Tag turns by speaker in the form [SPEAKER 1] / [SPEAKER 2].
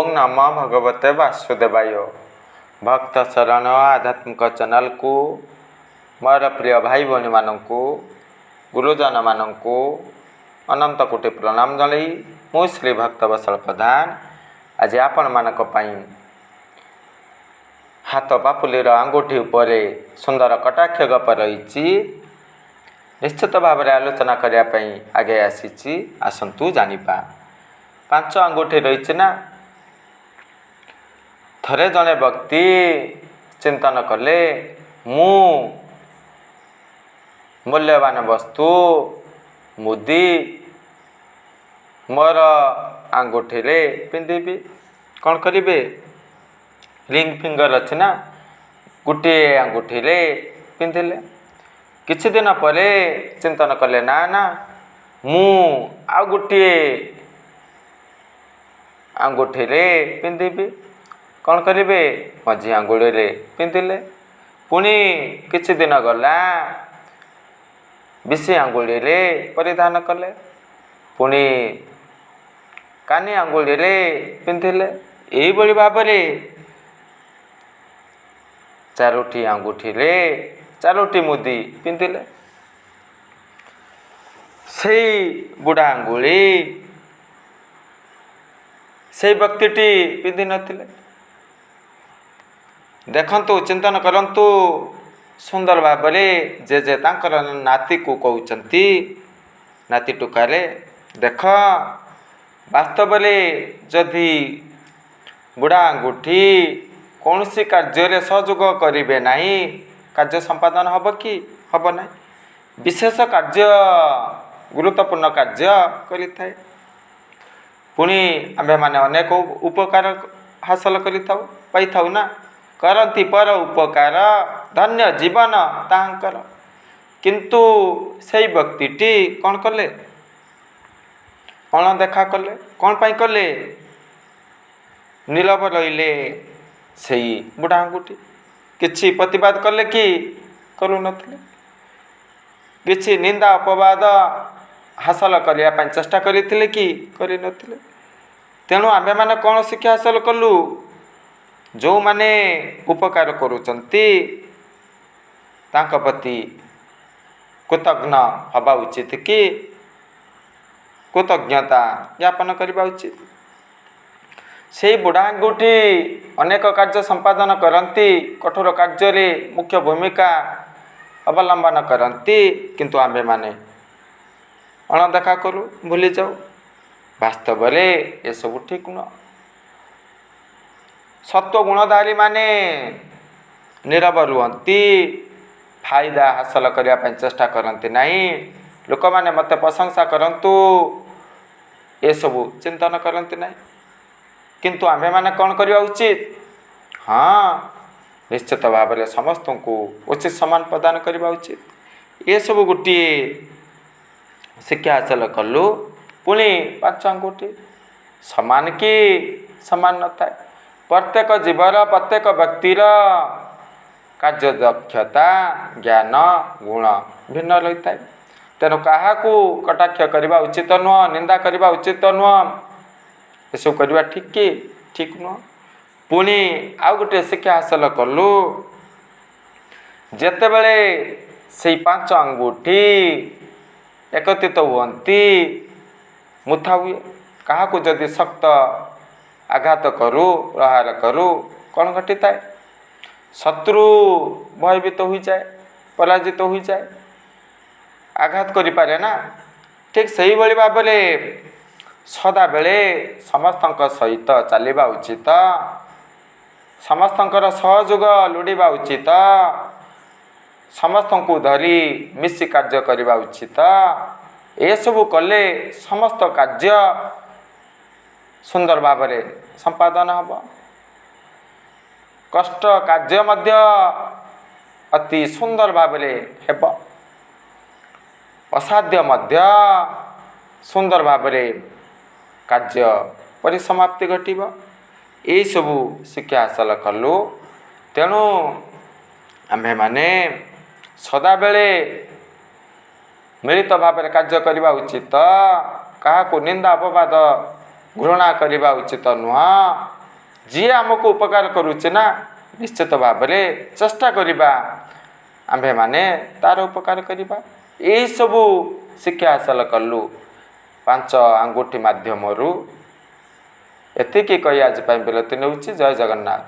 [SPEAKER 1] ओम नमो भगवते वासुदेवाय। भक्त शरण आध्यात्मिक चैनल को मोर प्रिय भाई भौणी मानू गुरुजन मानू अनंत कोटि प्रणाम जनाई मु श्री भक्त वत्सल प्रधान आज आपण मानक पई हाथ पापुलीर आंगुठी उपरे सुंदर कटाक्ष गप रही निश्चित भाव में आलोचना करने आगे आसी आसतु जानिबा। 5 आंगुठी रही ना थरे जड़े व्यक्ति चिंतन कले मु मूल्यवान वस्तु मुदी मोर आंगुठी रे पिंधिबी कौन करिवे रिंग फिंगर अच्छी ना गोटे आंगुठी रे पिंधिले किछि दिन परे चिंतन कले ना ना मु आ गोटे आंगुठी रे पिंधिबी कौन करिवे मझी आंगुठी रे पिंधिले पुणी किछि दिन गला बिसी आंगुठी रे परिधान कले पुणी कानी आंगुठी रे पिंधिले एई बळी भाबरे चारोटी आंगुठी रे चारोटी मुदी पिंधिले सेई बुढ़ा आंगुली से व्यक्तिटी पिंधि नथिले। देखंतु चिंतन करंतु सुंदर भाबरे जे तांकर नाती को कहउचंती नाती टुकारे देख वास्तव में जदि बुढ़ा आंगुठी कौन सी कार्य सहयोग करेंगे नहीं कार्य संपादन हम कि हम ना विशेष कार्य गुरुत्वपूर्ण कार्य करें पुणी आम्भे माने अनेक उपकार हासिल पाई ना करती पर उपकार धन्य जीवन तांकर किंतु से व्यक्तिटी कौन कले कौन देखा कले कौन पाई कले नीरव रहिले से बुढ़ा आंगुठी किछि प्रतिवाद कले कि करू नथिले किछि निंदा अपवाद हासिल करने चेष्टा करथिले कि करि नथिले। तेणु आम्भे माने कौन शिक्षा हासिल कलु जो माने उपकार करुचंती तांक प्रति कृतज्ञ हवा उचित कि कृतज्ञता ज्ञापन करबा उचित। से बुढ़ा आंगुठी अनेक कार्य संपादन करती कठोर कार्य रे मुख्य भूमिका अवलंबन करती किंतु आम्भे माने अणदेखा करू भूली जाऊ वास्तव में ये सब ठीक न। सत्व गुणधारी माने नीरव रुहंती फायदा हासिल करने चेष्टा करती नहीं लोक माने मत प्रशंसा करंतु ये सब चिंतन करती नहीं किंतु आम्भे माने कौन करवा उचित हाँ निश्चित भाव में समस्त को उचित सम्मान प्रदान करवा उचित। ये सब गोटे शिक्षा हासिल कलु पुणी 5 आंगुठी समान कि समान न थाए प्रत्येक जीवर प्रत्येक व्यक्तिर कार्य दक्षता ज्ञान गुण भिन्न रही था। तेणु क्या कटाक्ष करवा उचित नुह निंदा करवा उचित नुह यू करवा ठीक कि ठीक नुह। पुणी आउ गोटे शिक्षा हासिल कलु जेतेबेले से 5 आंगुठी एकत्रित हुअंती मुथा हुए क्या जदि शक्त आघात करू प्रहार करू कौन घटी था शत्रु भयभीत हो जाए पराजित हो जाए आघात करि पारे ना। ठीक सही भली भाव में सदा बेले समस्त सहित चलवा उचित समस्तर सहयोग लोड़ा उचित समस्त को धरी मिसी कार्य करवा उचित। ये सब कले समस्त कार्य सुंदर भाव में संपादन हम कष्ट कार्य मध्य अति सुंदर भाव में हेब असाध्य मध्य सुंदर भाव में कार्य परिसमाप्ति घटिब यही सबू शिक्षा हासिल कलु। तेणु आम्भे माने सदा बेले मिलित भाव में कार्य करवा उचित क्या निंदा अपवाद ଘୃଣା କରିବା ଉଚିତ ନୁହଁ। ଯିଏ ଆମକୁ ଉପକାର କରୁଛେ ନା ନିଶ୍ଚିତ ଭାବରେ ଚେଷ୍ଟା କରିବା ଆମ୍ଭେମାନେ ତା'ର ଉପକାର କରିବା। ଏହିସବୁ ଶିକ୍ଷା ହାସଲ କଲୁ 5 ଆଙ୍ଗୁଠି ମାଧ୍ୟମରୁ। ଏତିକି କହି ଆଜି ପାଇଁ ବିରତି ନେଉଛି। ଜୟ ଜଗନ୍ନାଥ।